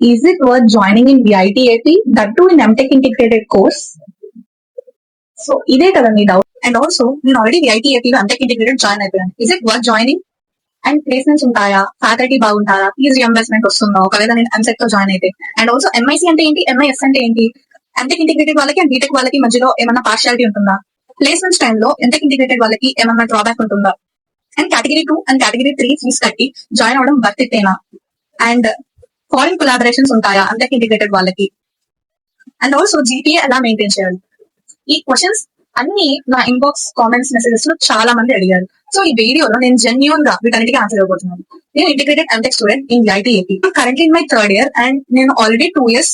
Is it worth joining in VITAP, that too in MTech integrated course? So ఇదే కదా మీ doubt. And also నేను already VITAPలో MTech integrated join అయిపోయాను. Is it worth joining? And placements ఉంటాయా, faculty బాగుంటారా, fee reimbursement వస్తుందా ఒకవేళ నేను ఎంసెట్ తో join అయితే? అండ్ ఆల్సో ఎంఐసి అంటే ఏంటి, ఎంఐఎస్ అంటే ఏంటి? ఎంటెక్ ఇంటిగ్రేటెడ్ వాళ్ళకి అండ్ బీటెక్ వాళ్ళకి మధ్యలో ఏమన్నా పార్షియాలిటీ ఉంటుందా? ప్లేస్మెంట్స్ టైంలో ఎంటెక్ ఇంటిగ్రేటెడ్ వాళ్ళకి ఏమన్నా డ్రాబ్యాక్ ఉంటుందా? And category 2 and category 3 fees కట్టి జాయిన్ అవడం వర్త్ ఇట్టేనా? అండ్ ఫారిన్ కొలాబరేషన్స్ ఉంటాయా ఎంటెక్ ఇంటిగ్రేటెడ్ వాళ్ళకి? అండ్ ఆల్సో జీపీఏ ఎలా మెయింటైన్ చేయాలి? ఈ క్వశ్చన్స్ అన్ని నా ఇన్బాక్స్ కామెంట్స్ మెసేజెస్ లో చాలా మంది అడిగారు. సో ఈ వీడియోలో నేను జెన్యూన్ గా వీటన్నిటికీ ఆన్సర్ ఇవ్వబోతున్నాను. నేను integrated MTech student in VITAP. Currently in my third year and నేను ఆల్రెడీ 2 years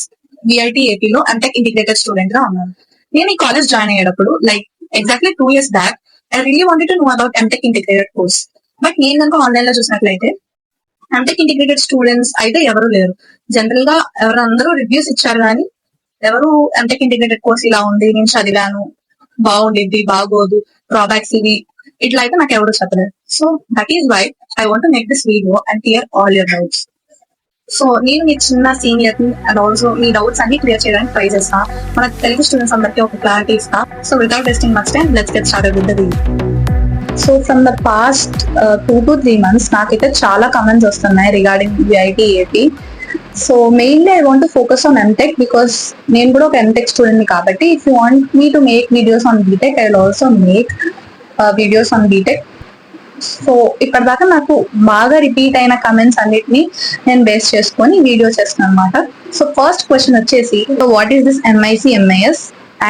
VITAP లో ఎంటెక్ ఇంటిగ్రేటెడ్ స్టూడెంట్ గా ఉన్నాను. నేను ఈ కాలేజ్ జాయిన్ అయ్యేటప్పుడు like exactly 2 years back I really wanted to know about MTech integrated course. But నేను కనుక online లో చూసినట్లయితే ఎంటెక్ ఇంటిగ్రేటెడ్ స్టూడెంట్స్ అయితే ఎవరు లేరు. జనరల్ గా ఎవరందరూ రివ్యూస్ ఇచ్చారు కానీ ఎవరు ఎంటెక్ ఇంటిగ్రేటెడ్ కోర్స్ ఇలా ఉంది, నేను చదివాను, బాగుండిద్ది, బాగోదు, డ్రాబ్యాక్స్ ఇవి, ఇట్లా అయితే నాకు ఎవరు చెప్పలేదు. So that is why I want make this video and clear all your doubts. So నేను మీ చిన్న సీనియర్ అండ్ ఆల్సో మీ డౌట్స్ అన్ని క్లియర్ చేయడానికి ట్రై చేస్తా. మన తెలుగు స్టూడెంట్స్ అందరికీ ఒక క్లారిటీ ఇస్తా. So without wasting much time let's get started with the video. So from the past 2 to 3 months నాకైతే చాలా కమెంట్స్ వస్తున్నాయి regarding VITAP. So mainly I want to focus on MTech because నేను కూడా ఒక MTech student కాబట్టి if you want me to make videos on BTech I will also make videos on BTech. So ఇప్పటిదాకా నాకు బాగా repeat అయిన comments అన్నిటిని నేను బేస్ చేసుకొని వీడియో చేస్తాను అనమాట. సో ఫస్ట్ క్వశ్చన్ వచ్చేసి what is this MIC MIS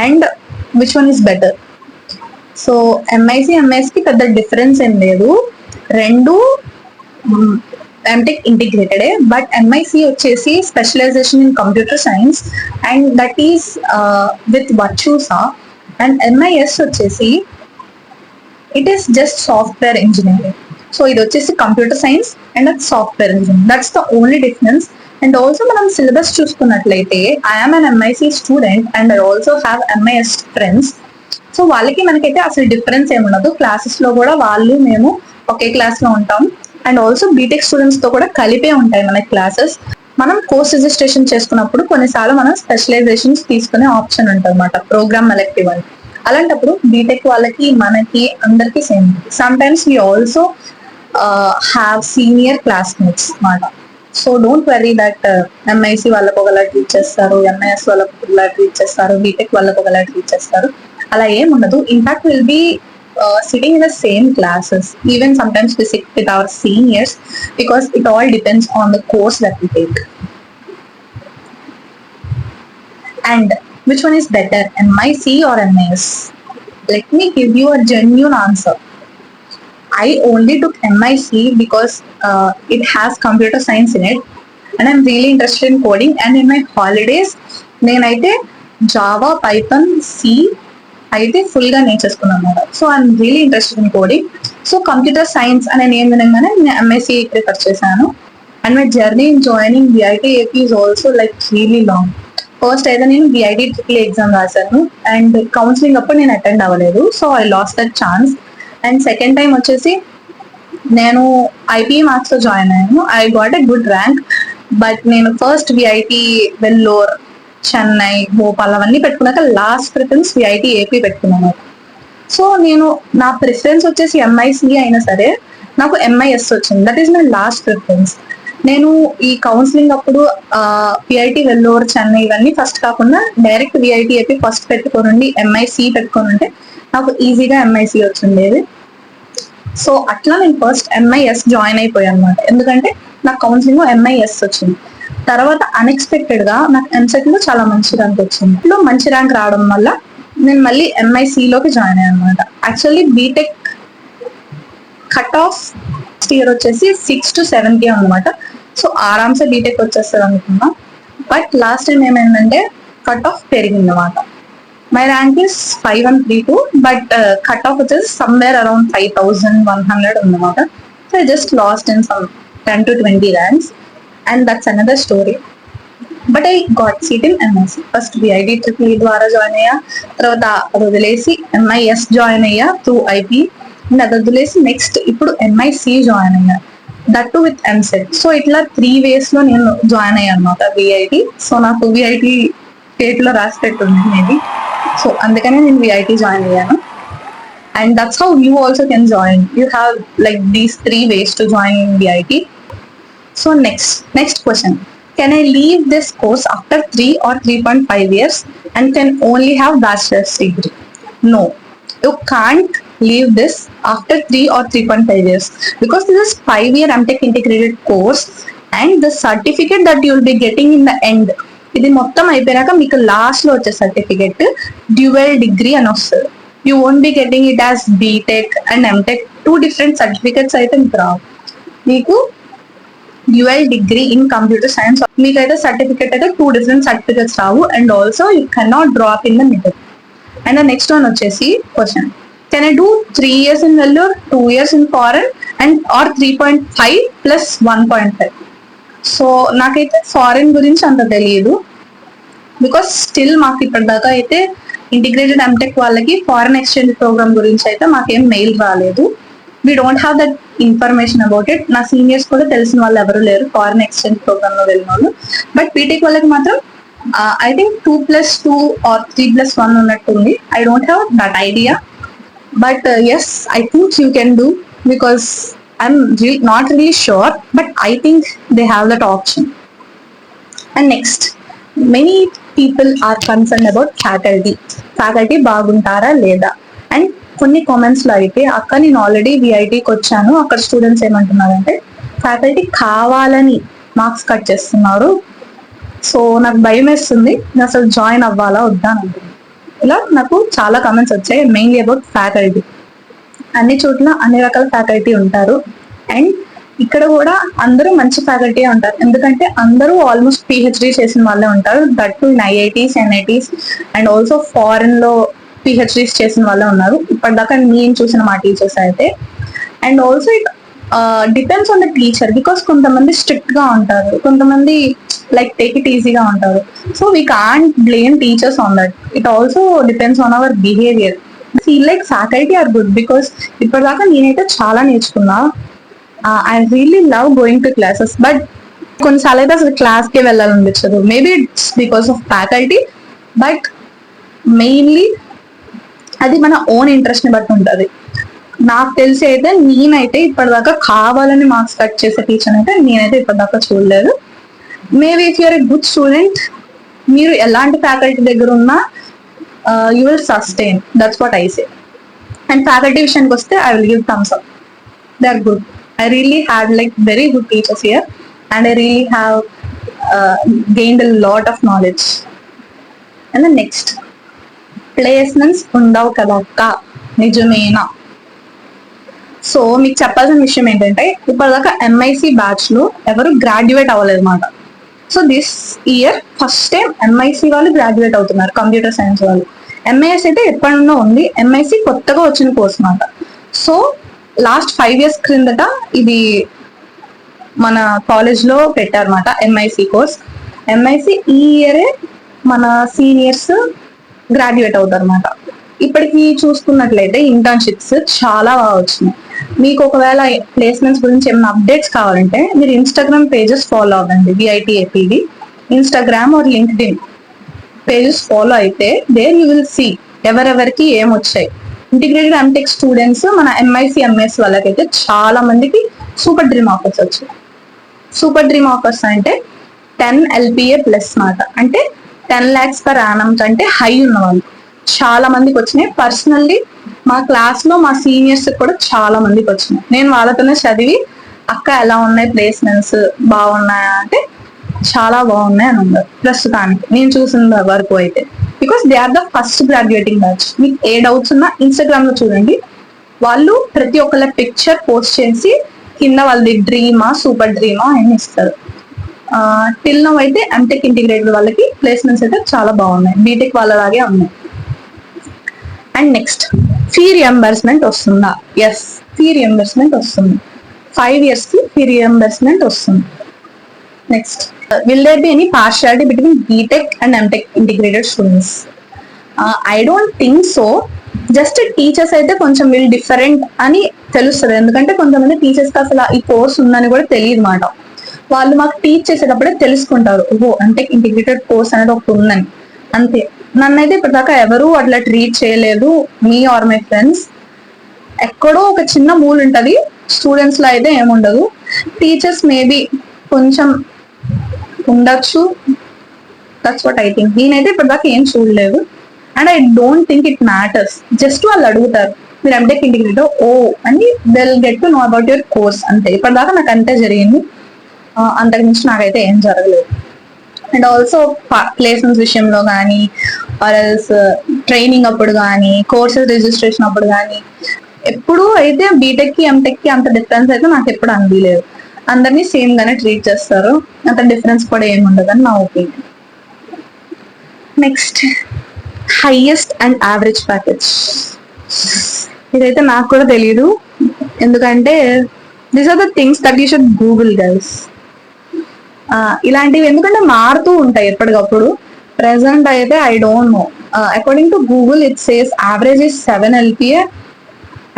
and which one is better? So MIC MIS కి పెద్ద డిఫరెన్స్ ఏం లేదు, రెండు ఎంటెక్ ఇంటిగ్రేటెడే. బట్ MIC వచ్చేసి specialization in computer science and that is with Virtusa. And MIS వచ్చేసి it is just software engineering. So ఇది వచ్చేసి కంప్యూటర్ సైన్స్ అండ్ అది software engineering, that's the only difference. And also మనం syllabus చూసుకున్నట్లయితే ఐఎమ్ అన్ MIC student and I also have MIS friends. So వాళ్ళకి మనకైతే అసలు డిఫరెన్స్ ఏముండదు, క్లాసెస్ లో కూడా వాళ్ళు మేము ఒకే క్లాస్ లో ఉంటాం. అండ్ ఆల్సో బీటెక్ స్టూడెంట్స్ తో కూడా కలిపే ఉంటాయి మన క్లాసెస్. మనం కోర్స్ రిజిస్ట్రేషన్ చేసుకున్నప్పుడు కొన్నిసార్లు మనం స్పెషలైజేషన్స్ తీసుకునే ఆప్షన్ ఉంటుంది అనమాట, ప్రోగ్రామ్ ఎలెక్టివ్ అని. అలాంటప్పుడు బీటెక్ వాళ్ళకి మనకి అందరికి same. Sometimes we also have senior classmates అనమాట. So don't worry that MIC వాళ్ళకు ఒకలా ట్రీట్ చేస్తారు, MIS వాళ్ళకు ఒకలా ట్రీట్ చేస్తారు, బీటెక్ వాళ్ళకు ఒకలా ట్రీట్ చేస్తారు, అలా ఏం ఉండదు. In fact will be sitting in the same classes. Even sometimes we sit with our seniors because it all depends on the course that we take. And which one is better, MIC or MIS? Let me give you a genuine answer. I only took MIC because it has computer science in it and I'm really interested in coding. And in my holidays నేనైతే Java, Python, C అయితే full గా నేర్చేసుకున్నాను అనమాట. So I'm really interested in coding. So computer science అనే name వినగానే నేను MIC prefer చేశాను. And my journey in joining VITAP is also like really long. First అయితే నేను VIT ఎగ్జామ్ రాశాను అండ్ కౌన్సిలింగ్ అప్పుడు నేను అటెండ్ అవ్వలేదు, so I last that chance. And second time వచ్చేసి నేను IPE మార్క్స్ తో జాయిన్ అయ్యాను. I got a good rank. But నేను ఫస్ట్ VIT వెల్లోర్, చెన్నై, భోపాల్ అవన్నీ పెట్టుకున్నాక లాస్ట్ ప్రిఫరెన్స్ VITAP పెట్టుకున్నాను. సో నేను నా ప్రిఫరెన్స్ వచ్చేసి MIC అయినా సరే నాకు MIS వచ్చింది, that is my last preference. నేను ఈ కౌన్సిలింగ్ అప్పుడు VIT వెల్లోర్, చెన్నై ఇవన్నీ ఫస్ట్ కాకుండా డైరెక్ట్ VITAP ఫస్ట్ పెట్టుకోనండి MIC పెట్టుకోనంటే నాకు ఈజీగా MIC వచ్చిండేది. సో అట్లా నేను ఫస్ట్ MIS జాయిన్ అయిపోయాను అనమాట, ఎందుకంటే నాకు కౌన్సిలింగ్ MIS వచ్చింది. తర్వాత అన్ఎక్స్పెక్టెడ్ గా నాకు ఎంసెట్ లో చాలా మంచి ర్యాంక్ వచ్చింది. ఇంట్లో మంచి ర్యాంక్ రావడం వల్ల నేను మళ్ళీ MIC లోకి జాయిన్ అయ్యాను అనమాట. Actually BTech cut off year వచ్చేసి 6 to 7 అనమాట. సో ఆరామ్సే బీటెక్ వచ్చేస్తుంది అనుకున్నా. బట్ లాస్ట్ టైం ఏమైందంటే కట్ ఆఫ్ పెరిగింది అనమాట. My rank is 5132 but cut off వచ్చేసి సమ్వేర్ అరౌండ్ 5100 ఉందన్నమాట. So I just last in some 10 to 20 ranks and that's another story. But I got seat in MIC. First VITAP ద్వారా join అయ్యా, తర్వాత అది వదిలేసి MIS join అయ్యా through IP, అది వదిలేసి నెక్స్ట్ ఇప్పుడు MIC జాయిన్ అయ్యా. That to with EAMCET. So ఇట్లా 3 ways లో నేను జాయిన్ అయ్యాను అనమాట విఐటి. సో నాకు విఐటి స్టేట్ లో రాసి పెట్టుంది మేబీ, సో అందుకనే నేను విఐటి జాయిన్ అయ్యాను. And that's how you also can join. You have like these 3 ways to join in VIT. So next question, can I leave this course after 3 or 3.5 years and can only have bachelor's degree? No, you can't leave this after 3 or 3.5 years because this is 5-year MTech integrated course and the certificate that you will be getting in the end, ఇది మొత్తం అయిపోయాక మీకు last లో వచ్చే certificate dual degree అని వస్తుంది. You won't be getting it as B Tech and M Tech, 2 different certificates అయితే మీకు రావు. మీకు dual degree in computer science మీకైతే సర్టిఫికెట్ అయితే 2 different సర్టిఫికెట్స్ రావు. And also you can not drop in the middle. And the next one వచ్చేసి question, can I do 3 years in Vellore, 2 years in foreign and or 3.5 plus 1.5? So నాకైతే foreign గురించి అంత తెలియదు because still మాకు ఇప్పటిదాకా అయితే integrated MTech వాళ్ళకి foreign exchange programme గురించి అయితే మాకేం మెయిల్ రాలేదు. We don't have that information about it. నా సీనియర్స్ కూడా తెలిసిన వాళ్ళు ఎవరు లేరు ఫారెన్ ఎక్స్చేంజ్ ప్రోగ్రామ్ లో వెళ్ళిన వాళ్ళు. బట్ బీటెక్ వాళ్ళకి మాత్రం ఐ థింక్ 2+2 or 3+1 ఉన్నట్టుంది. I don't have that idea, but yes I think you can do because I'm not really sure, but I think they have that option. And next, many people are concerned about faculty బాగుంటారా లేదా. And కొన్ని comments లో అయితే అక్క నేను already విఐటికి వచ్చాను, అక్కడ students ఏమంటున్నారంటే faculty కావాలని మార్క్స్ కట్ చేస్తున్నారు, సో నాకు భయం వేస్తుంది, నేను అసలు జాయిన్ అవ్వాలా వద్దా అని అంటుంది. ఇలా నాకు చాలా కామెంట్స్ వచ్చాయి మెయిన్లీ అబౌట్ ఫ్యాకల్టీ. అన్ని చోట్ల అన్ని రకాల ఫ్యాకల్టీ ఉంటారు అండ్ ఇక్కడ కూడా అందరూ మంచి ఫ్యాకల్టీ ఉంటారు, ఎందుకంటే అందరూ ఆల్మోస్ట్ పిహెచ్డి చేసిన వాళ్ళే ఉంటారు. That too in IITs NITs and also foreign లో పిహెచ్డీస్ చేసిన వాళ్ళే ఉన్నారు ఇప్పటిదాకా నేను చూసిన మా టీచర్స్ అయితే. And also it depends on the teacher because కొంతమంది స్ట్రిక్ట్ గా ఉంటారు, కొంతమంది లైక్ టేక్ ఇట్ ఈజీగా ఉంటారు. So we can't blame teachers on that, it also depends on our behaviour. Feel like faculty are good because ఇప్పటిదాకా నేనైతే చాలా నేర్చుకున్నా. I really love going to classes, but కొన్నిసార్లు అయితే అసలు క్లాస్కే వెళ్ళాలనిపించదు. Maybe it's because of faculty, but mainly అది మన ఓన్ ఇంట్రెస్ట్ ని బట్టి ఉంటుంది. నాకు తెలిసి అయితే నేనైతే ఇప్పటిదాకా కావాలని మార్క్స్ కట్ చేసే టీచర్ అయితే నేనైతే ఇప్పటిదాకా చూడలేదు. Maybe if you're a good student, మీరు ఎలాంటి ఫ్యాకల్టీ దగ్గర ఉన్నా you will sustain. That's what I say. And faculty విషయానికి వస్తే I will give thumbs up. They are good. I really had like very good teachers here and I really have gained a lot of knowledge. And the next, placements ఉండవు కదా అక్క నిజమేనా? So మీకు చెప్పాల్సిన విషయం ఏంటంటే ఇప్పటిదాకా ఎంఐసి బ్యాచ్ లో ఎవరు గ్రాడ్యుయేట్ అవ్వలేదు అన్నమాట. So this year first time MIC వాళ్ళు గ్రాడ్యుయేట్ అవుతున్నారు, కంప్యూటర్ సైన్స్ వాళ్ళు. ఎంఐఎస్ అయితే ఎప్పటి నుండో ఉంది, ఎంఐసి కొత్తగా వచ్చిన కోర్స్ అన్నమాట. సో లాస్ట్ 5 years క్రిందట ఇది మన కాలేజ్ లో పెట్టారన్నమాట ఎంఐసి కోర్స్. ఎంఐసి ఈ ఇయరే మన సీనియర్స్ గ్రాడ్యుయేట్ అవుతారు అన్నమాట. ఇప్పటికి చూసుకున్నట్లయితే ఇంటర్న్షిప్స్ చాలా బాగా వచ్చినాయి. మీకు ఒకవేళ ప్లేస్మెంట్స్ గురించి ఏమైనా అప్డేట్స్ కావాలంటే మీరు ఇన్స్టాగ్రామ్ పేజెస్ ఫాలో అవ్వండి, VIT APD Instagram are LinkedIn pages follow అయితే దేర్ యూ విల్ సీ ఎవరెవరికి ఏమొచ్చాయి. ఇంటిగ్రేటెడ్ ఎంటెక్ స్టూడెంట్స్ మన ఎంఐసి ఎంఎస్ వాళ్ళకైతే చాలా మందికి సూపర్ డ్రీమ్ ఆఫర్స్ వచ్చాయి. సూపర్ డ్రీమ్ ఆఫర్స్ అంటే 10 LPA ప్లస్ మాట, అంటే 10 lakhs per annum కంటే హై ఉన్న వాళ్ళు చాలా మందికి వచ్చినాయి. పర్సనల్లీ మా క్లాస్ లో మా సీనియర్స్ కూడా చాలా మందికి వచ్చినాయి. నేను వాళ్ళతోనే చదివి అక్క ఎలా ఉన్నాయి ప్లేస్మెంట్స్ బాగున్నాయా అంటే చాలా బాగున్నాయి అని అన్నారు ప్రస్తుతానికి నేను చూసిన వరకు అయితే. Because they are the first graduating batch. మీకు ఏ డౌట్స్ ఉన్నా ఇన్స్టాగ్రామ్ లో చూడండి, వాళ్ళు ప్రతి ఒక్కళ్ళ పిక్చర్ పోస్ట్ చేసి కింద వాళ్ళది డ్రీమా సూపర్ డ్రీమా అని ఇస్తారు. టిల్ నౌ అయితే ఎంటెక్ ఇంటిగ్రేటెడ్ వాళ్ళకి ప్లేస్మెంట్స్ అయితే చాలా బాగున్నాయి, బీటెక్ వాళ్ళలాగే ఉన్నాయి. అండ్ నెక్స్ట్, ఫీ రియంబర్స్మెంట్ వస్తుందా? ఎస్, ఫీ రియంబర్స్మెంట్ వస్తుంది. 5 years కి ఫీ రియంబర్స్మెంట్ వస్తుంది. Next, will there be any partiality between BTech and MTech integrated students? I don't think so. Just teachers అయితే కొంచెం వీళ్ళు డిఫరెంట్ అని తెలుస్తుంది. ఎందుకంటే కొంతమంది టీచర్స్ కి అసలు ఈ కోర్స్ ఉందని కూడా తెలియదు మాట. వాళ్ళు మాకు టీచ్ చేసేటప్పుడే తెలుసుకుంటారు, ఓహో అంటే ఇంటిగ్రేటెడ్ కోర్స్ అనేది ఒకటి ఉందని. అంతే. నన్నైతే ఇప్పటిదాకా ఎవరు అట్లా ట్రీట్ చేయలేదు, మీ ఆర్ మై ఫ్రెండ్స్. ఎక్కడో ఒక చిన్న మూల్ ఉంటది, స్టూడెంట్స్ లో అయితే ఏముండదు. టీచర్స్ మేబీ కొంచెం ఉండొచ్చు, దట్స్ వాట్ ఐ థింక్. నేనైతే ఇప్పటిదాకా ఏం చూడలేదు, and I don't think it matters. Just వాళ్ళు అడుగుతారు మీరు ఎంటెక్ ఇంటిగ్రేటర్ ఓ అని, they'll get to know about your course, అంతే. ఇప్పటిదాకా నాకు అంతే జరిగింది, అంతకు మించి నాకైతే ఏం జరగలేదు. అండ్ ఆల్సో ప్లేస్మెంట్స్ విషయంలో కానీ, ఆర్ ఎల్స్ ట్రైనింగ్ అప్పుడు కానీ, కోర్సెస్ రిజిస్ట్రేషన్ అప్పుడు కానీ, ఎప్పుడు అయితే బీటెక్ కి ఎంటెక్ కి అంత డిఫరెన్స్ అయితే నాకు ఎప్పుడు అనిపించలేదు. అందరినీ సేమ్ గానే ట్రీట్ చేస్తారు, అంత డిఫరెన్స్ కూడా ఏమి ఉండదని నా opinion. Next, highest and average package. ఇదైతే నాకు కూడా తెలియదు, ఎందుకంటే these are the things that you should Google guys. ఇలాంటివి ఎందుకంటే మారుతూ ఉంటాయి ఎప్పటికప్పుడు. ప్రెసెంట్ అయితే I don't know. According to Google it says average is 7 LPA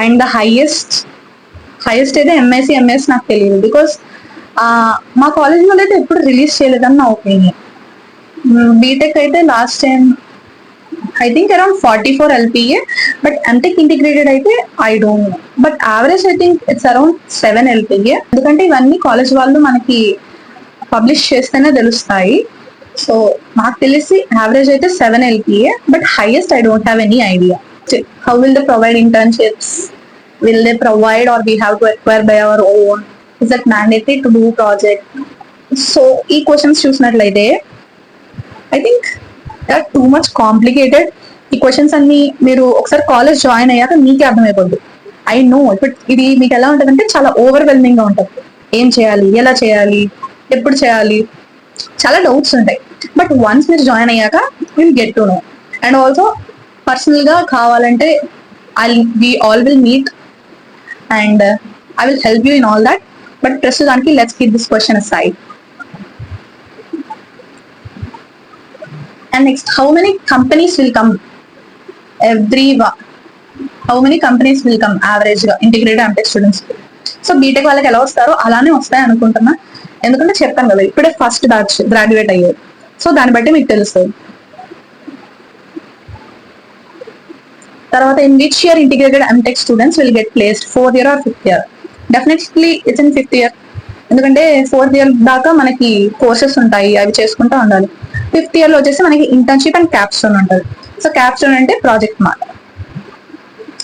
and the highest అయితే ఎంఎస్ నాకు తెలియదు, బికాస్ మా కాలేజ్ లో అయితే ఎప్పుడు రిలీజ్ చేయలేదని నా ఒపీనియన్. బీటెక్ అయితే last time I think around 44 LPA, but M Tech integrated అయితే I don't know. But average I think it's around 7 LPA, ఎందుకంటే ఇవన్నీ కాలేజ్ వాళ్ళు మనకి పబ్లిష్ చేస్తేనే తెలుస్తాయి. సో నాకు తెలిసి యావరేజ్ అయితే 7 LPA, but highest I don't have any idea. How will they provide internships, will they provide or we have to acquire by our own, is that mandatory to do project? So ఈ questions చూసినట్లయితే I think they are too much complicated. ఈ questions అన్ని మీరు ఒకసారి college join అయ్యాక మీకే అర్థమైపోద్ది. I know, but ఇది మీకు ఎలా ఉంటుందంటే చాలా ఓవర్వెల్మింగ్ గా ఉంటుంది. ఏం చేయాలి, ఎలా చేయాలి, ఎప్పుడు చేయాలి, చాలా డౌట్స్ ఉంటాయి. బట్ వన్స్ మీరు జాయిన్ అయ్యాక will get to know. And also personal గా కావాలంటే we all will meet and I will help you in all that. But ప్రస్తుతానికి let's keep this question aside. And next, how many companies will come average గా integrated MTech students? So BTech వాళ్ళకి ఎలా వస్తారో అలానే వస్తాయి అనుకుంటున్నా, ఎందుకంటే చెప్పాను కదా ఇప్పుడే ఫస్ట్ బ్యాచ్ గ్రాడ్యుయేట్ అయ్యారు. సో దాన్ని బట్టి మీకు తెలుస్తుంది. తర్వాత, in which year integrated MTech students will get placed, 4th year or 5th year? Definitely it's in 5th year, ఎందుకంటే 4th year దాకా మనకి కోర్సెస్ ఉంటాయి, అవి చేసుకుంటూ ఉండాలి. 5th year లో వచ్చేసి మనకి ఇంటర్న్షిప్ అండ్ క్యాప్స్టోన్ ఉంటుంది. సో క్యాప్స్టోన్ అంటే ప్రాజెక్ట్ మాట.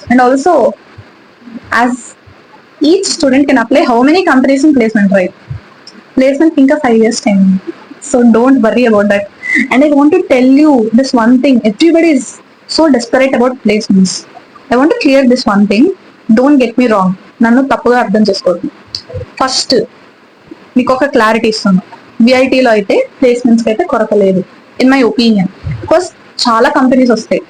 And also as each student can apply how many companies in placement right. Placement ఇంకా 5 years time, so don't worry about that. And I want to tell you this one thing, everybody is so desperate about placements. I want to clear this one thing, don't get me wrong, నన్ను తప్పుగా అర్థం చేసుకోవద్దు. First మీకు ఒక clarity ఇస్తాను, విఐటీలో అయితే placements అయితే కొరత లేదు ఇన్ మై ఒపీనియన్. బికాస్ చాలా కంపెనీస్ వస్తాయి,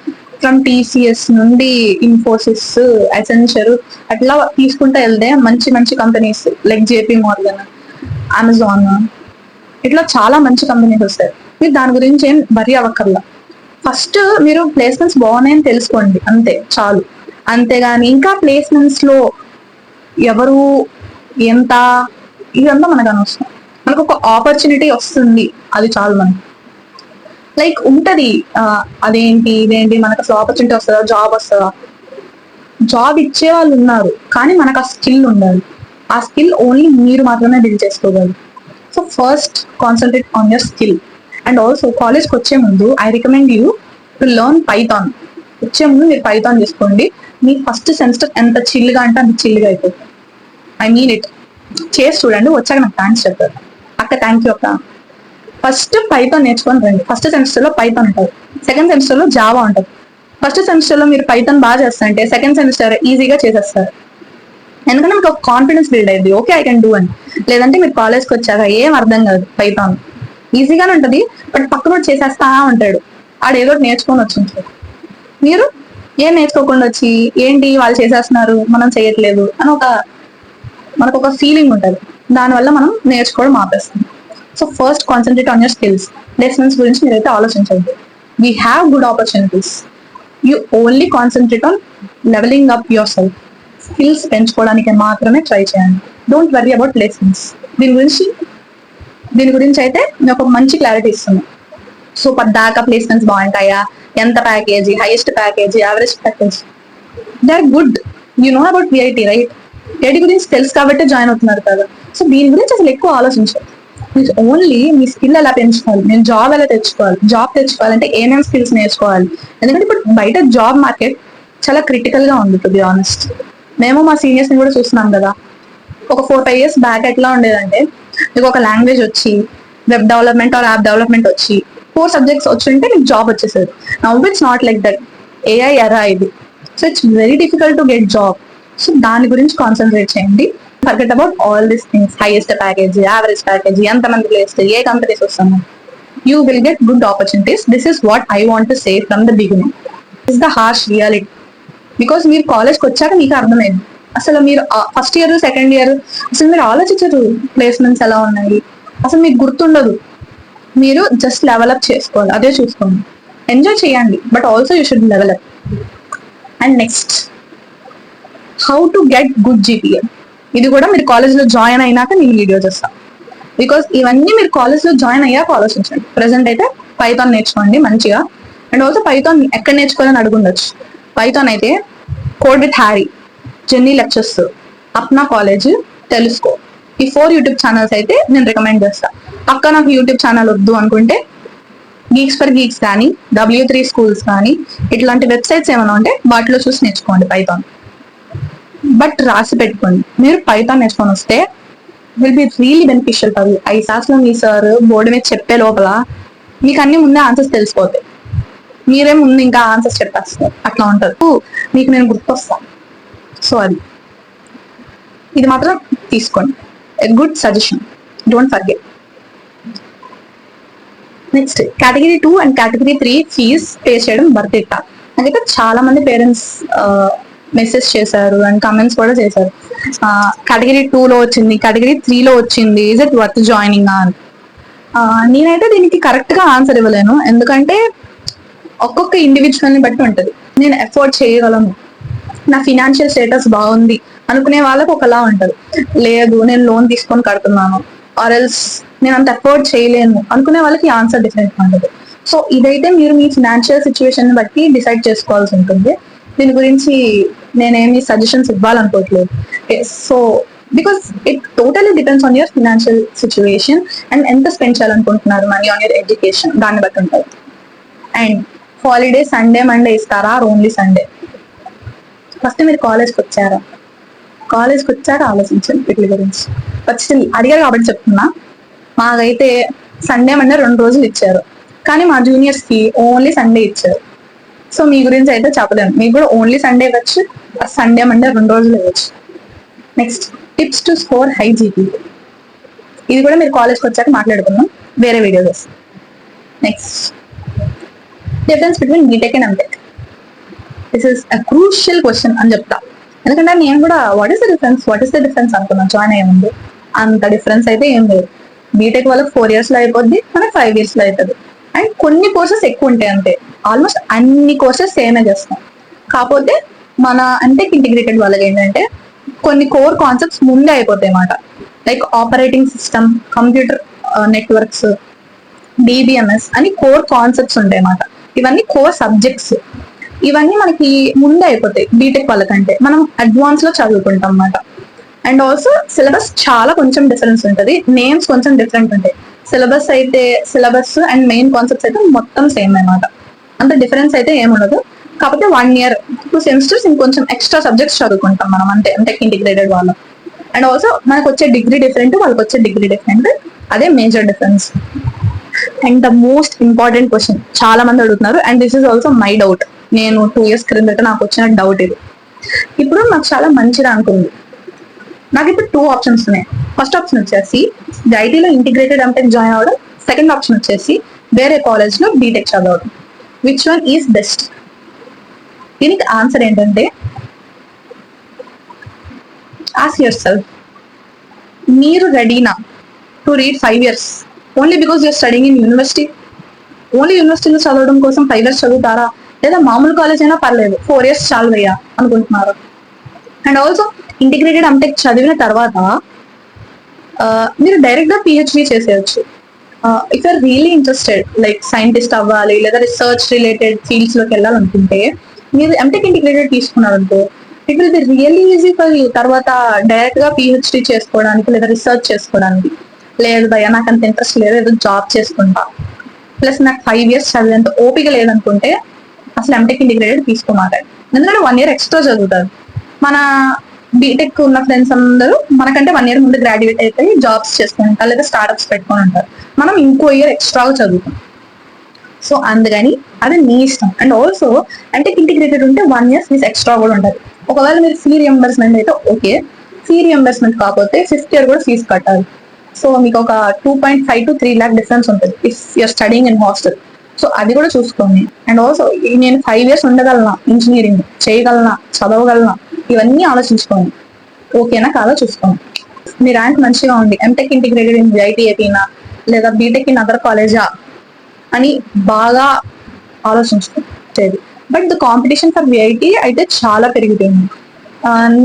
ఫ్రమ్ టీసీఎస్ నుండి ఇన్ఫోసిస్, అసెంచర్, అట్లా తీసుకుంటూ వెళ్తే మంచి మంచి companies like JP Morgan, Amazon, ఇట్లా చాలా మంచి కంపెనీస్ వస్తాయి. మీరు దాని గురించి ఏం వరీ అవ్వక్కర్లా. ఫస్ట్ మీరు ప్లేస్మెంట్స్ బాగున్నాయని తెలుసుకోండి, అంతే చాలు. అంతేగాని ఇంకా ప్లేస్మెంట్స్ లో ఎవరు ఎంత ఇదంతా మనకు అనవసరం. మనకు ఒక ఆపర్చునిటీ వస్తుంది, అది చాలు మనకి. లైక్ ఉంటది, అదేంటి ఇదేంటి మనకు అసలు ఆపర్చునిటీ వస్తుందా, జాబ్ వస్తుందా? జాబ్ ఇచ్చే వాళ్ళు ఉన్నారు, కానీ మనకు ఆ స్కిల్ ఉండాలి. ఆ స్కిల్ ఓన్లీ మీరు మాత్రమే బిల్డ్ చేసుకోగలరు. So first concentrate on your skill. And also కాలేజ్కి వచ్చే ముందు I recommend you to learn Python. వచ్చే ముందు మీరు పైథాన్ తీసుకోండి. మీ ఫస్ట్ సెమిస్టర్ ఎంత చిల్లుగా అంటే అంత చిల్లుగా అయిపోతుంది. I mean it. చేసి చూడండి, వచ్చాక నాకు థ్యాంక్స్ చెప్తారు. అక్క థ్యాంక్ యూ అక్క. ఫస్ట్ పైథాన్ నేర్చుకొని రండి. ఫస్ట్ సెమిస్టర్ లో పైథాన్ ఉంటుంది, సెకండ్ సెమిస్టర్ లో జావా ఉంటుంది. ఫస్ట్ సెమిస్టర్ లో మీరు పైథాన్ బాగా చేస్తారంటే సెకండ్ సెమిస్టర్ ఈజీగా చేసేస్తారు, ఎందుకంటే మీకు ఒక కాన్ఫిడెన్స్ బిల్డ్ అయ్యింది, ఓకే ఐ కెన్ డూ అని. లేదంటే మీరు కాలేజ్కి వచ్చాక ఏం అర్థం కాదు. పైథాన్ ఈజీగానే ఉంటుంది, బట్ పక్కన చేసేస్తా ఉంటాడు, ఆడు ఏదో నేర్చుకొని వచ్చి ఉంటాడు. మీరు ఏం నేర్చుకోకుండా వచ్చి ఏంటి వాళ్ళు చేసేస్తున్నారు మనం చేయట్లేదు అని మనకు ఒక ఫీలింగ్ ఉంటుంది. దానివల్ల మనం నేర్చుకోవడం ఆపేస్తాం. So first concentrate on your skills. Placements గురించి మీరైతే ఆలోచించండి. We have good opportunities, you only concentrate on leveling up yourself. Skills పెంచుకోవడానికి మాత్రమే ట్రై చేయండి. Don't worry about placements. దీని గురించి అయితే నేను ఒక మంచి క్లారిటీ ఇస్తున్నాను. సూపర్ దాకా ప్లేస్మెంట్స్ బాగుంటాయా, ఎంత package, highest package, average package, they are good. You know about VIT right? VIT గురించి తెలుసు కాబట్టి జాయిన్ అవుతున్నారు కదా. సో దీని గురించి అసలు ఎక్కువ ఆలోచించాలి. ఓన్లీ మీ స్కిల్ ఎలా పెంచుకోవాలి, నేను జాబ్ ఎలా తెచ్చుకోవాలి, జాబ్ తెచ్చుకోవాలంటే ఏమేమి స్కిల్స్ నేర్చుకోవాలి. ఎందుకంటే ఇప్పుడు బయట జాబ్ మార్కెట్ చాలా క్రిటికల్ గా ఉంది, టు బి ఆనెస్ట్. మేము మా సీనియర్స్ ని కూడా చూస్తున్నాం కదా. ఒక 4-5 years బ్యాక్ ఎట్లా ఉండేదంటే, మీకు ఒక లాంగ్వేజ్ వచ్చి, web development or app development వచ్చి 4 subjects వచ్చి ఉంటే మీకు జాబ్ వచ్చేసేది. Now it's not like that. AI era ఇది. So it's very difficult to get job. So దాని గురించి కాన్సన్ట్రేట్ చేయండి. Forget about all these things. Highest package, average package, ఎంతమంది ప్లేస్, ఏ కంపెనీస్ వస్తాము. You will get good opportunities. This is what I want to say from the beginning. Is the harsh reality. Because మీరు కాలేజ్కి వచ్చాక మీకు అర్థమైంది. అసలు మీరు ఫస్ట్ ఇయర్, సెకండ్ ఇయర్ అసలు మీరు ఆలోచించరు ప్లేస్మెంట్స్ ఎలా ఉన్నాయి, అసలు మీకు గుర్తుండదు. మీరు జస్ట్ లెవెలప్ చేసుకోవాలి, అదే చూసుకోండి. ఎంజాయ్ చేయండి, but also you should level up. And next, how to get good GPA. ఇది కూడా మీరు కాలేజ్లో జాయిన్ అయినాక నేను వీడియో చేస్తాను. బికాస్ ఇవన్నీ మీరు కాలేజ్లో జాయిన్ అయ్యాక ఆలోచించండి. ప్రెసెంట్ అయితే పైథాన్ నేర్చుకోండి మంచిగా. అండ్ ఆల్సో పైథాన్ ఎక్కడ నేర్చుకోవాలని అడుగుండొచ్చు. పైథాన్ అయితే code with Harry, Jenny lectures, Apna college, తెలుసుకో, ఈ 4 యూట్యూబ్ ఛానల్స్ అయితే నేను రికమెండ్ చేస్తా. పక్క నాకు యూట్యూబ్ ఛానల్ వద్దు అనుకుంటే గీక్స్ ఫర్ గీక్స్ కానీ, W3 స్కూల్స్ కానీ, ఇట్లాంటి వెబ్సైట్స్ ఏమైనా ఉంటే వాటిలో చూసి నేర్చుకోండి పైథాన్. బట్ రాసి పెట్టుకోండి, మీరు పైథాన్ నేర్చుకొని వస్తే will be really beneficial for you. 5 క్లాస్లో మీ సార్ బోర్డు మీద చెప్పే లోపల మీకు అన్ని ముందే ఆన్సర్స్ తెలిసిపోతాయి. మీరే ముందు ఇంకా ఆన్సర్స్ చెప్పేస్తారు. అట్లా ఉంటుంది. మీకు నేను గుర్తొస్తాను. సో ఇది మాత్రం తీసుకోండి. A good suggestion, don't forget. Next, category 2 and category 3 fees pay చేయడం వర్త్ ఇట్. నాకైతే చాలా మంది పేరెంట్స్ మెసేజ్ చేశారు అండ్ కమెంట్స్ కూడా చేశారు. కేటగిరీ 2లో వచ్చింది, కేటగిరీ 3లో వచ్చింది, ఇస్ ఇట్ వర్త్ జాయినింగ్ అని. నేనైతే దీనికి కరెక్ట్ గా ఆన్సర్ ఇవ్వలేను. ఎందుకంటే ఒక్కొక్క ఇండివిజువల్ ని బట్టి ఉంటుంది. నేను ఎఫోర్డ్ చేయగలను, నా ఫినాన్షియల్ స్టేటస్ బాగుంది అనుకునే వాళ్ళకి ఒకలా ఉంటుంది. లేదు నేను లోన్ తీసుకొని కడుతున్నాను, ఆర్ ఎల్స్ నేను అంత ఎఫోర్డ్ చేయలేను అనుకునే వాళ్ళకి ఆన్సర్ డిఫరెంట్ ఉంటుంది. సో ఇదైతే మీరు మీ ఫినాన్షియల్ సిచ్యువేషన్ బట్టి డిసైడ్ చేసుకోవాల్సి ఉంటుంది. దీని గురించి నేనేమి సజెషన్స్ ఇవ్వాలనుకోవట్లేదు. So because it totally depends on your financial situation and ఎంత స్పెండ్ చేయాలనుకుంటున్నారు మనీ ఆన్ యువర్ ఎడ్యుకేషన్, దాన్ని బట్టి ఉంటుంది. అండ్ హాలిడే సండే మండే ఇస్తారా, ఓన్లీ సండే? ఫస్ట్ మీరు కాలేజ్కి వచ్చాక ఆలోచించండి వీటి గురించి. బట్ స్టిల్ అడిగారు కాబట్టి చెప్తున్నా. మాకైతే సండే మండే 2 రోజులు ఇచ్చారు, కానీ మా జూనియర్స్ కి ఓన్లీ సండే ఇచ్చారు. సో మీ గురించి అయితే చెప్పలేను. మీకు కూడా ఓన్లీ సండే ఇవ్వచ్చు, సండే మండే 2 రోజులు ఇవ్వచ్చు. Next, tips to score high GP. ఇది కూడా మీరు కాలేజ్కి వచ్చాక మాట్లాడుకుందాం, వేరే వీడియో చేస్తాం. Next, difference between BTech and MTech. This is a crucial question అని చెప్తా. ఎందుకంటే నేను కూడా వాట్ ఈస్ ద డిఫరెన్స్ అనుకున్నాను జాయిన్ అయ్యే ముందు. అంత డిఫరెన్స్ అయితే ఏం లేదు. బీటెక్ వాళ్ళకి 4 years లో అయిపోద్ది, మనకి 5 years లో అవుతుంది. అండ్ కొన్ని కోర్సెస్ ఎక్కువ ఉంటాయి అంతే. ఆల్మోస్ట్ అన్ని కోర్సెస్ సేమే చేస్తాం. కాకపోతే మన ఎంటెక్ ఇంటిగ్రేటెడ్ వాళ్ళకి ఏంటంటే కొన్ని కోర్ కాన్సెప్ట్స్ ముందే అయిపోతాయి అన్నమాట. Like operating system, computer networks, DBMS అని కోర్ కాన్సెప్ట్స్ ఉంటాయి అన్నమాట. ఇవన్నీ కోర్ సబ్జెక్ట్స్. ఇవన్నీ మనకి ముందే అయిపోతాయి బీటెక్ వాళ్ళకంటే. మనం అడ్వాన్స్ లో చదువుకుంటాం అన్నమాట. అండ్ ఆల్సో సిలబస్ చాలా కొంచెం డిఫరెన్స్ ఉంటుంది, నేమ్స్ కొంచెం డిఫరెంట్ ఉంటాయి. సిలబస్ అండ్ మెయిన్ కాన్సెప్ట్స్ అయితే మొత్తం సేమ్ అన్నమాట. అంత డిఫరెన్స్ అయితే ఏముండదు. కాకపోతే 1 year 2 semesters ఇంకొంచెం ఎక్స్ట్రా సబ్జెక్ట్స్ చదువుకుంటాం మనం అంతే, టెక్ ఇంటిగ్రేటెడ్ వాళ్ళం. అండ్ ఆల్సో మనకు వచ్చే డిగ్రీ డిఫరెంట్, వాళ్ళకి వచ్చే డిగ్రీ డిఫరెంట్. అదే major difference. And the most important question చాలా మంది అడుగుతున్నారు, and this is also my doubt. నేను 2 years క్రిందట నాకు వచ్చిన డౌట్ ఇది. ఇప్పుడు నాకు చాలా మంచి ర్యాంక్ ఉంది. నాకు ఇప్పుడు 2 options ఉన్నాయి. ఫస్ట్ ఆప్షన్ వచ్చేసి ఐటీలో ఇంటిగ్రేటెడ్ ఎంటెక్ జాయిన్ అవ్వడం. సెకండ్ ఆప్షన్ వచ్చేసి వేరే కాలేజ్ లో బీటెక్ చదవడం. Which one is best? దీనికి ఆన్సర్ ఏంటంటే, ఆస్క్ యువర్ సెల్ఫ్, మీరు రెడీనా to read 5 years only because you're studying in university? Only యూనివర్సిటీలో చదవడం కోసం 5 years చదువుతారా? లేదా మామూలు కాలేజ్ అయినా పర్లేదు 4 years చాలు అయ్యా అనుకుంటున్నారు? అండ్ ఆల్సో ఇంటిగ్రేటెడ్ ఎంటెక్ చదివిన తర్వాత మీరు డైరెక్ట్ గా పిహెచ్డి చేసేయచ్చు. If are really interested like scientist అవ్వాలి లేదా రీసెర్చ్ రిలేటెడ్ ఫీల్డ్స్ లోకి వెళ్ళాలనుకుంటే మీరు ఎంటెక్ ఇంటిగ్రేటెడ్ తీసుకున్నారనుకో it will be really easy for you తర్వాత డైరెక్ట్ గా పిహెచ్డి చేసుకోవడానికి లేదా రీసెర్చ్ చేసుకోవడానికి. లేదు భయ్య నాకు అంత ఇంట్రెస్ట్ లేదు, ఏదో జాబ్ చేసుకుంటా, ప్లస్ నాకు 5 years చదివేంత ఓపిక లేదనుకుంటే అసలు ఎంటెక్ ఇంటిగ్రేటెడ్ తీసుకోమాలి. ఎందుకంటే 1 year ఎక్స్ట్రా చదువుతారు. మన బీటెక్ ఉన్న ఫ్రెండ్స్ అందరూ మనకంటే 1 year ముందు గ్రాడ్యుయేట్ అయిపోయి జాబ్స్ చేసుకుంటారు లేదా స్టార్ట్అప్స్ పెట్టుకొని ఉంటారు. మనం ఇంకో ఇయర్ ఎక్స్ట్రాగా చదువుతాం. సో అందుకని అది మీ ఇష్టం. అండ్ ఆల్సో ఎంటెక్ ఇంటిగ్రేటెడ్ ఉంటే 1 year ఫీజ్ ఎక్స్ట్రా కూడా ఉంటుంది. ఒకవేళ మీరు ఫీ రియంబర్స్మెంట్ అయితే ఓకే, ఫీ రియంబర్స్మెంట్ కాకపోతే 5th year కూడా ఫీజు కట్టాలి. సో మీకు ఒక 2.5 to 3 lakh డిఫరెన్స్ ఉంటుంది if you're studying in hostel. So అది కూడా చూసుకోండి. అండ్ ఆల్సో నేను 5 years ఉండగలనా, ఇంజనీరింగ్ చేయగలనా, చదవగలనా, ఇవన్నీ ఆలోచించుకోండి. ఓకేనా కాదో చూసుకోండి. మీ ర్యాంక్ మంచిగా ఉంది, ఎంటెక్ ఇంటిగ్రేటెడ్ ఇన్ విఐటి ఏపీనా లేదా బీటెక్ ఇన్ అదర్ కాలేజా అని బాగా ఆలోచించుకోండి. But the competition for VIT అయితే చాలా పెరిగిపోయింది.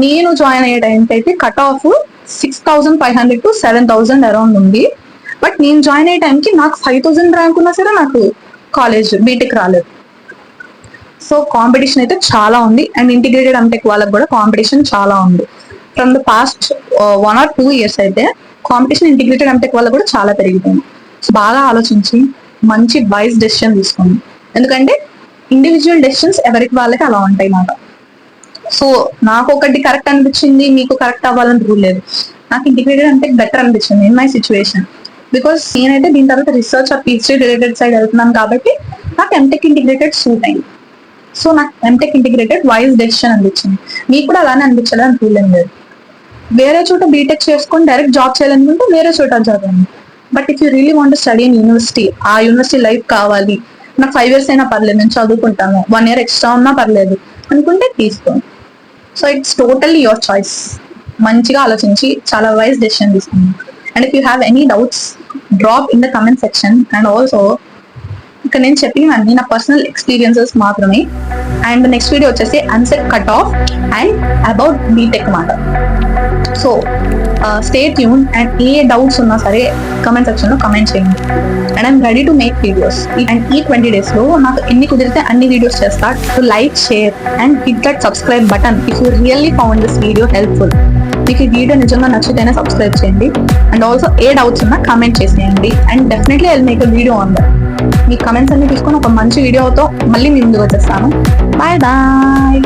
నేను జాయిన్ అయ్యే టైంకి అయితే కట్ ఆఫ్ 6,500 to 7,000 అరౌండ్ ఉంది. బట్ నేను జాయిన్ అయ్యే టైంకి నాకు 5,000 ర్యాంక్ ఉన్నా సరే నాకు కాలేజ్ బీటెక్ రాలేదు. సో కాంపిటీషన్ అయితే చాలా ఉంది. అండ్ ఇంటిగ్రేటెడ్ ఎంటెక్ వాళ్ళకి కూడా కాంపిటీషన్ చాలా ఉంది. From the past 1 or 2 years అయితే కాంపిటీషన్ ఇంటిగ్రేటెడ్ ఎంటెక్ వాళ్ళకి కూడా చాలా పెరిగిపోయింది. సో బాగా ఆలోచించి మంచి వైజ్ డెసిషన్ తీసుకోండి. ఎందుకంటే ఇండివిజువల్ డెసిషన్స్ ఎవరికి వాళ్ళకి అలా ఉంటాయి మాట. సో నాకు ఒకటి కరెక్ట్ అనిపించింది, మీకు కరెక్ట్ అవ్వాలని రూల్ లేదు. నాకు ఇంటిగ్రేటెడ్ అంటే బెటర్ అనిపించింది ఇన్ మై సిచ్యువేషన్. బికాస్ నేనైతే దీని తర్వాత research are PhD related side వెళ్తున్నాను కాబట్టి నాకు ఎంటెక్ ఇంటిగ్రేటెడ్ సూట్ అయింది. సో నాకు ఎంటెక్ ఇంటిగ్రేటెడ్ వైజ్ డెసిషన్ అనిపించింది. మీకు కూడా అలానే అనిపించాలి అని రూల్ ఏం లేదు. వేరే చోట బీటెక్ చేసుకొని డైరెక్ట్ జాబ్ చేయాలనుకుంటే వేరే చోట చదవండి. But if you really want study in university, ఆ యూనివర్సిటీ లైఫ్ కావాలి, నాకు 5 years అయినా పర్లేదు, నేను చదువుకుంటాను, 1 year ఎక్స్ట్రా ఉన్నా పర్లేదు అనుకుంటే తీసుకోండి. So it's totally your choice. మంచిగా ఆలోచించి చాలా వైజ్ డెసిషన్ తీసుకోండి. And if you have any doubts drop in the comment section. And also ఇక్కడ నేను చెప్పినవన్నీ నా పర్సనల్ ఎక్స్పీరియన్సెస్ మాత్రమే. అండ్ నెక్స్ట్ వీడియో వచ్చేసి అన్సెట్ cut off and about B Tech మాట. So stay tune. అండ్ ఏ డౌట్స్ ఉన్నా సరే కమెంట్ సెక్షన్ లో కమెంట్ చేయండి. And I'm ready to make videos. And ఈ 20 days లో నాకు ఎన్ని కుదిరితే అన్ని వీడియోస్ చేస్తా. To like, share and hit that subscribe button if you really found this video helpful. మీకు ఈ వీడియో నిజంగా నచ్చితేనే సబ్స్క్రైబ్ చేయండి. అండ్ ఆల్సో ఏ డౌట్స్ ఉన్నా కమెంట్ చేసేయండి. And definitely I will make a video on that. మీ కమెంట్స్ అన్ని తీసుకొని ఒక మంచి వీడియోతో మళ్ళీ మీ ముందుకు వచ్చేస్తాను. Bye bye.